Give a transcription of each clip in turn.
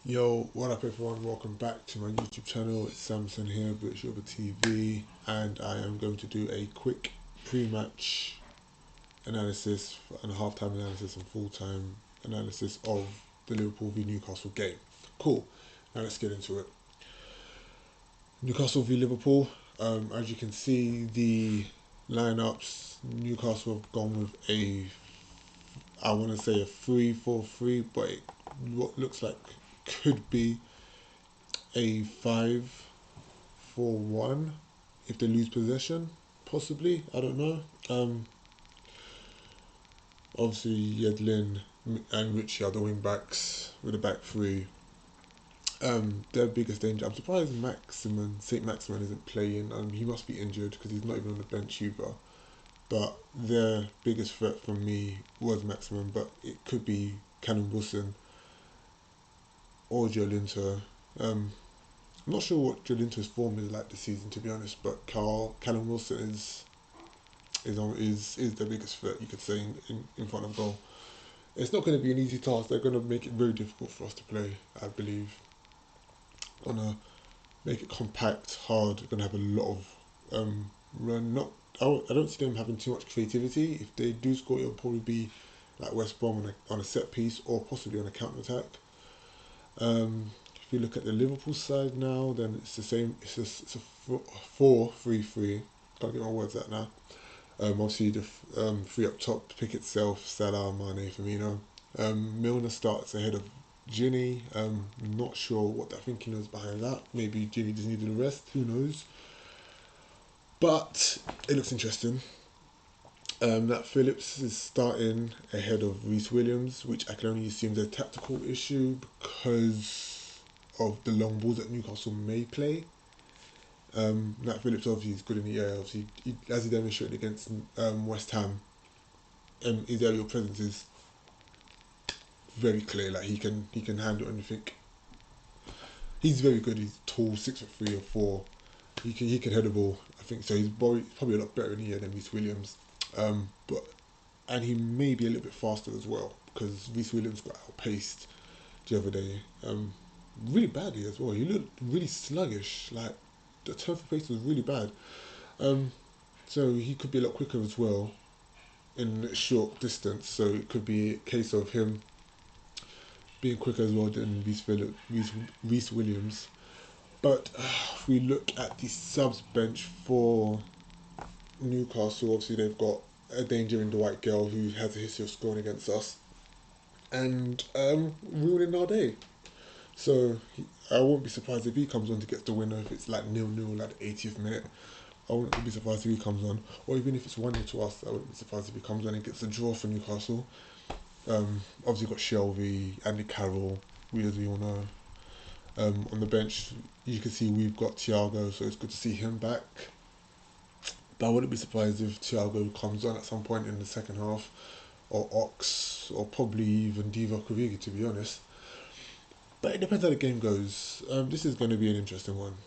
Yo, what up everyone, welcome back to my YouTube channel. It's Samson here, British Over TV, and I am going to do a quick pre-match analysis and half-time analysis and full-time analysis of the Liverpool v Newcastle game. Cool, now let's get into it. Newcastle v Liverpool, as you can see the lineups, Newcastle have gone with I want to say a 3-4-3, but what looks like could be a 5-4-1 if they lose possession, possibly. I don't know. Obviously, Yedlin and Richie are the wing backs with a back three. Their biggest danger. I'm surprised Saint Maximin isn't playing. He must be injured because he's not even on the bench either. But their biggest threat for me was Maximin, but it could be Callum Wilson or Joelinton. I'm not sure what Joelinton's form is like this season, to be honest, but Callum Wilson is the biggest threat, you could say, in front of goal. It's not going to be an easy task. They're going to make it very difficult for us to play, I believe. Going to make it compact, hard. Going to have a lot of run. I don't see them having too much creativity. If they do score, it'll probably be like West Brom on a set piece or possibly on a counter attack. If you look at the Liverpool side now, then it's the same. It's a 4-3-3. Can't get my words out now. Obviously the three up top pick itself: Salah, Mane, Firmino. Milner starts ahead of Ginny. Not sure what their thinking is behind that. Maybe Ginny just needed a rest. Who knows? But it looks interesting. That Phillips is starting ahead of Reece Williams, which I can only assume is a tactical issue because of the long balls that Newcastle may play. Nat Phillips obviously is good in the air. Obviously, as he demonstrated against West Ham, his aerial presence is very clear. Like he can handle anything. He's very good. He's tall, 6'3" or 4. He can head a ball. I think so. He's probably a lot better in the air than Reece Williams. And he may be a little bit faster as well because Reece Williams got outpaced the other day, really badly as well. He looked really sluggish. Like the turn for pace was really bad. So he could be a lot quicker as well in a short distance. So it could be a case of him being quicker as well than Reece Williams. But if we look at the subs bench for Newcastle, obviously they've got a danger in the white girl who has a history of scoring against us and ruining our day. So I won't be surprised if he comes on to get the winner if it's like 0-0 like the 80th minute. I wouldn't be surprised if he comes on, or even if it's 1-0 to us. I wouldn't be surprised if he comes on and gets a draw for Newcastle. Obviously got Shelby, Andy Carroll, as we all know. On the bench, you can see we've got Thiago, so it's good to see him back. But I wouldn't be surprised if Thiago comes on at some point in the second half, or Ox, or probably even Divock Origi, to be honest. But it depends how the game goes. This is going to be an interesting one.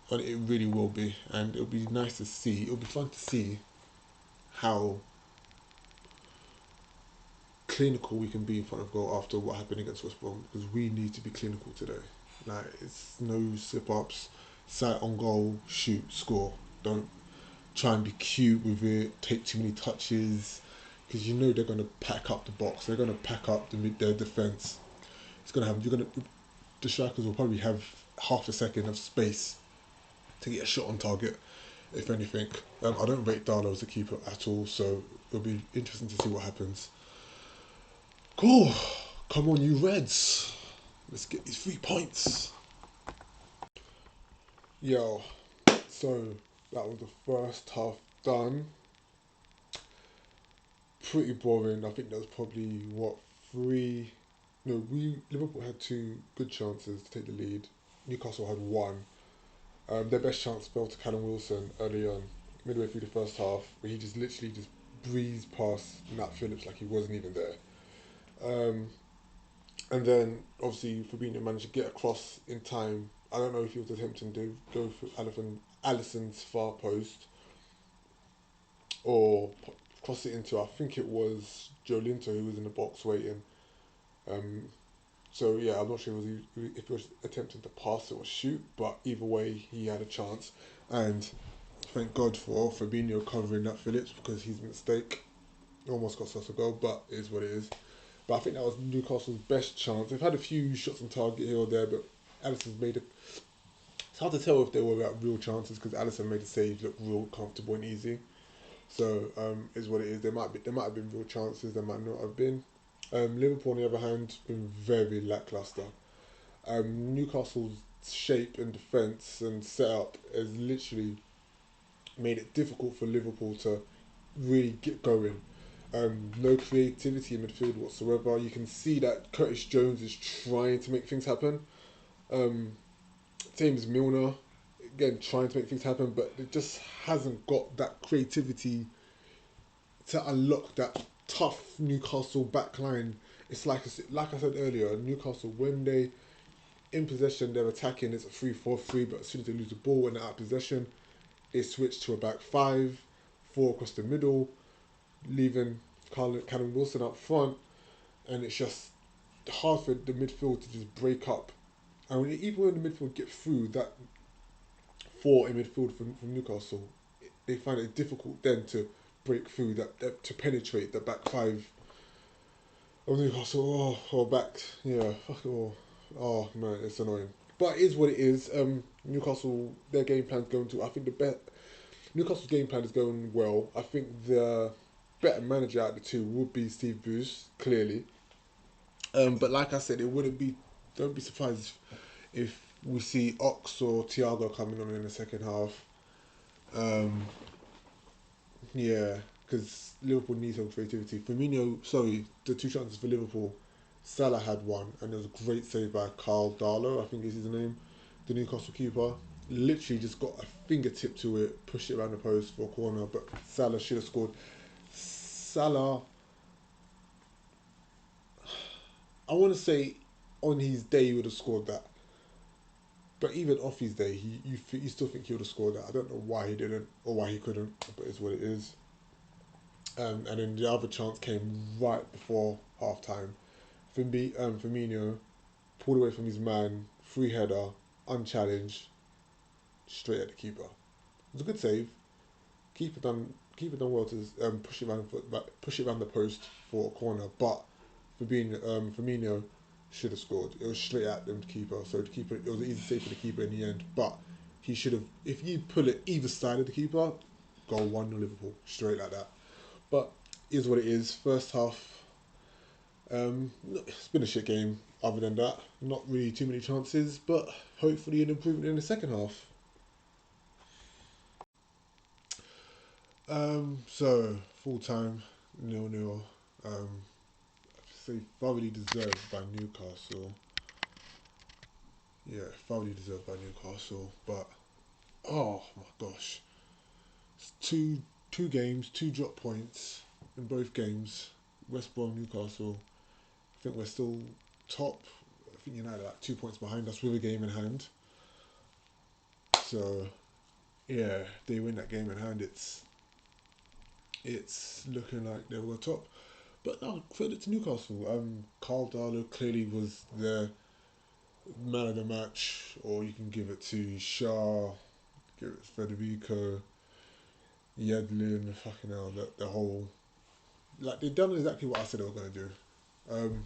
And it really will be. And it'll be nice to see. It'll be fun to see how clinical we can be in front of goal after what happened against West Brom. Because we need to be clinical today. Like, it's no slip-ups. Sight on goal, shoot, score. Don't try and be cute with it. Take too many touches. Because you know they're going to pack up the box. They're going to pack up their defence. The strikers will probably have half a second of space to get a shot on target, if anything. I don't rate Darlow as a keeper at all, so it'll be interesting to see what happens. Cool. Come on, you Reds. Let's get these 3 points. Yo, so that was the first half done. Pretty boring. I think there was probably, Liverpool had 2 good chances to take the lead. Newcastle had 1. Their best chance fell to Callum Wilson early on, midway through the first half, where he just literally just breezed past Nat Phillips like he wasn't even there. And then obviously Fabinho managed to get across in time. I don't know if he was attempting to go for Alisson's far post or cross it into, I think it was Joe Linton who was in the box waiting. Um, so yeah, I'm not sure if he was attempting to pass it or shoot, but either way, he had a chance. And thank God for Fabinho covering that Phillips, because his mistake almost cost us a goal, but it is what it is. But I think that was Newcastle's best chance. They've had a few shots on target here or there, but Alisson's made it. It's hard to tell if they were about real chances, because Alisson made the save look real comfortable and easy. So is what it is. There might have been real chances. There might not have been. Liverpool, on the other hand, been very lackluster. Newcastle's shape and defence and setup has literally made it difficult for Liverpool to really get going. No creativity in midfield whatsoever. You can see that Curtis Jones is trying to make things happen. Um, Same as Milner, again trying to make things happen, but it just hasn't got that creativity to unlock that tough Newcastle backline. It's like I said earlier, Newcastle, when they in possession, they're attacking. It's a 3-4-3, but as soon as they lose the ball and they're out of possession, they switch to a back five, four across the middle, leaving Callum Wilson up front, and it's just hard for the midfield to just break up. And even when the midfield get through that four in midfield from Newcastle, they find it difficult then to break through that to penetrate the back five of Newcastle. Or back, yeah, fuck it all. Oh man, it's annoying. But it is what it is. Newcastle, their game plan's going to. I think Newcastle's game plan is going well. I think the better manager out of the two would be Steve Bruce, clearly. But like I said, it wouldn't be. Don't be surprised if we see Ox or Thiago coming on in the second half. Um, yeah, because Liverpool needs some creativity. Firmino, sorry, the two chances for Liverpool, Salah had one, and there was a great save by Carl Darlow, I think is his name, the Newcastle keeper. Literally just got a fingertip to it, pushed it around the post for a corner, but Salah should have scored. Salah, I want to say on his day he would have scored that. But even off his day, you still think he would have scored that. I don't know why he didn't or why he couldn't, but it's what it is. And then the other chance came right before half time. Firmino pulled away from his man, free header, unchallenged, straight at the keeper. It was a good save. Keeper done well to push it around the post for a corner, but Firmino should have scored. It was straight at the keeper, so the keeper, it was an easy save for the keeper in the end. But he should have, if you pull it either side of the keeper, goal 1-0 Liverpool, straight like that. But is what it is. First half, it's been a shit game. Other than that, not really too many chances, but hopefully an improvement in the second half. So full time 0-0. Say thoroughly deserved by Newcastle. Yeah, thoroughly deserved by Newcastle. But oh my gosh, it's two games, two drop points in both games. West Brom, Newcastle. I think we're still top. I think United are like 2 points behind us with a game in hand. So yeah, they win that game in hand. It's looking like they were top. But no, credit to Newcastle. Carl Darlow clearly was the man of the match, or you can give it to Shaw, give it to Federico, Yedlin, fucking hell, the whole. Like, they've done exactly what I said they were going to do. Um,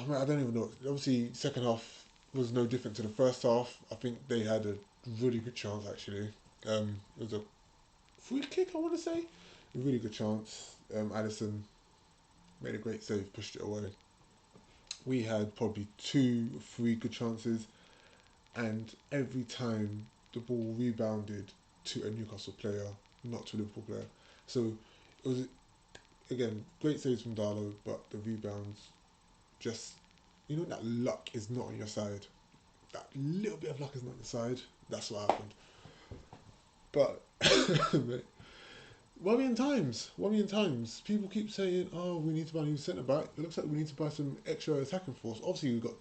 man, I don't even know. Obviously, second half was no different to the first half. I think they had a really good chance, actually. It was a free kick, I want to say. A really good chance. Addison made a great save, pushed it away. We had probably 2, 3 good chances, and every time the ball rebounded to a Newcastle player, not to a Liverpool player. So it was, again, great saves from Darlow, but the rebounds just, that luck is not on your side. That little bit of luck is not on your side. That's what happened. But worrying times. Worrying times. People keep saying, "Oh, we need to buy a new centre back." It looks like we need to buy some extra attacking force. Obviously, we've got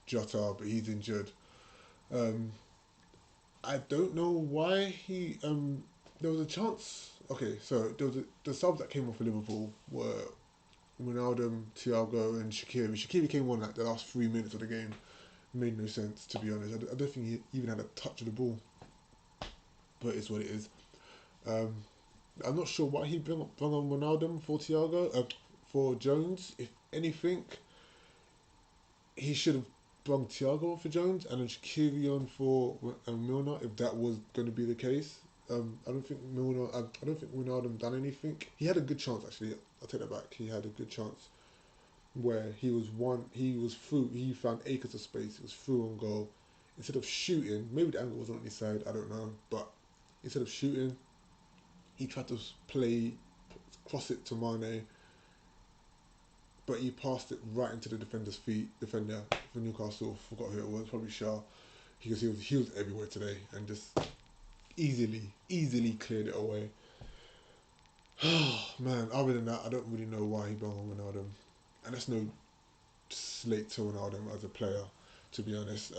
Jota, but he's injured. Um, I don't know why he. There was a chance okay, so there was the subs that came off for Liverpool were Ronaldo, Thiago, and Shaqiri. Shaqiri came on like the last 3 minutes of the game. Made no sense, to be honest. I don't think he even had a touch of the ball, but it's what it is. Um, I'm not sure why he brought on Ronaldo for Thiago, for Jones. If anything, he should have brought Thiago on for Jones and then Shaqiri on for Milner, if that was going to be the case. I don't think Milner. I don't think Ronaldo done anything. He had a good chance actually. I'll take that back. He had a good chance where he was one. He was through. He found acres of space. He was through on goal. Instead of shooting, maybe the angle wasn't on his side. I don't know, but instead of shooting, he tried to play, cross it to Mane, but he passed it right into the defender's feet. Defender for Newcastle, forgot who it was, probably Shaw. Because he was everywhere today and just easily cleared it away. Oh man, other than that, I don't really know why he brought on Ronaldo, and that's no slate to Ronaldo as a player, to be honest.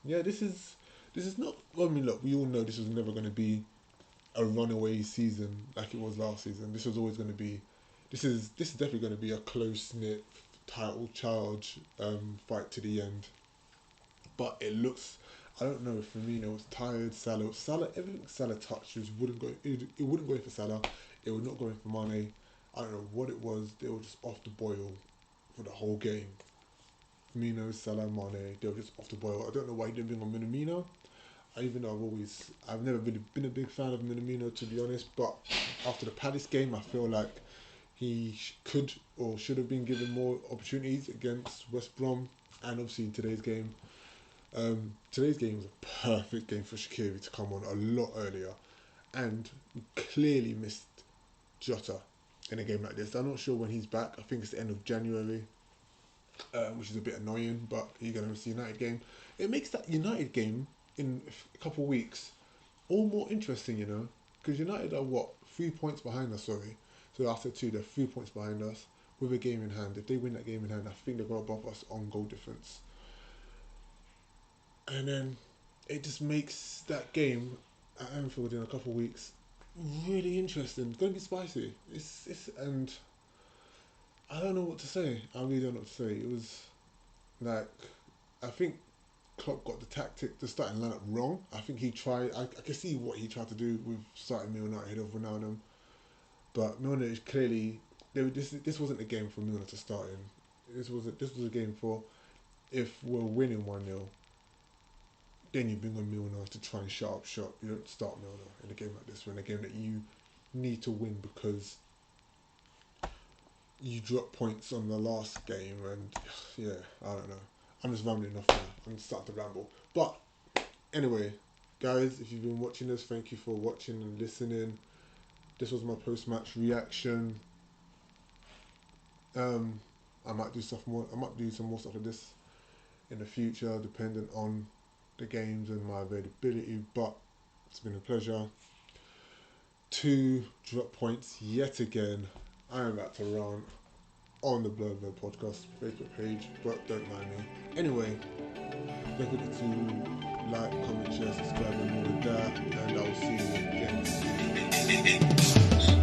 Yeah, this is not. Well, I mean, look, we all know this was never going to be a runaway season like it was last season. This was always going to be. This is definitely going to be a close knit title charge fight to the end. But it looks. I don't know if Firmino was tired. Salah, everything Salah touched just wouldn't go. It wouldn't go in for Salah. It would not go in for Mane. I don't know what it was. They were just off the boil for the whole game. Firmino, Salah, Mane, they were just off the boil. I don't know why he didn't bring on Minamino. Even though I've never really been a big fan of Minamino, to be honest. But after the Palace game, I feel like he could or should have been given more opportunities against West Brom, and obviously in today's game. Today's game was a perfect game for Shaqiri to come on a lot earlier, and we clearly missed Jota in a game like this. I'm not sure when he's back. I think it's the end of January, which is a bit annoying, but you're going to miss the United game. It makes that United game in a couple of weeks all more interesting, because United are 3 points behind us, sorry. So after two, they're 3 points behind us with a game in hand. If they win that game in hand, I think they're going to bump us on goal difference. And then it just makes that game at Anfield in a couple of weeks really interesting. It's going to be spicy. And I don't know what to say. I really don't know what to say. It was like, I think Klopp got the starting lineup wrong. I think he tried. I can see what he tried to do with starting Milner ahead of Ronaldo, but Milner is clearly. This wasn't a game for Milner to start in. This was a game for, if we're winning 1-0, then you bring on Milner to try and shut up shop. You don't start Milner in a game like this, or in a game that you need to win because you dropped points on the last game, and yeah, I don't know. I'm just rambling off now. I'm starting to ramble. But anyway, guys, if you've been watching this, thank you for watching and listening. This was my post-match reaction. I might do stuff more. I might do some more stuff like this in the future, depending on the games and my availability. But it's been a pleasure to drop points yet again. I am about to rant on the Blood Red Podcast Facebook page, but don't mind me. Anyway, don't forget to like, comment, share, subscribe, and all of that, and I'll see you again.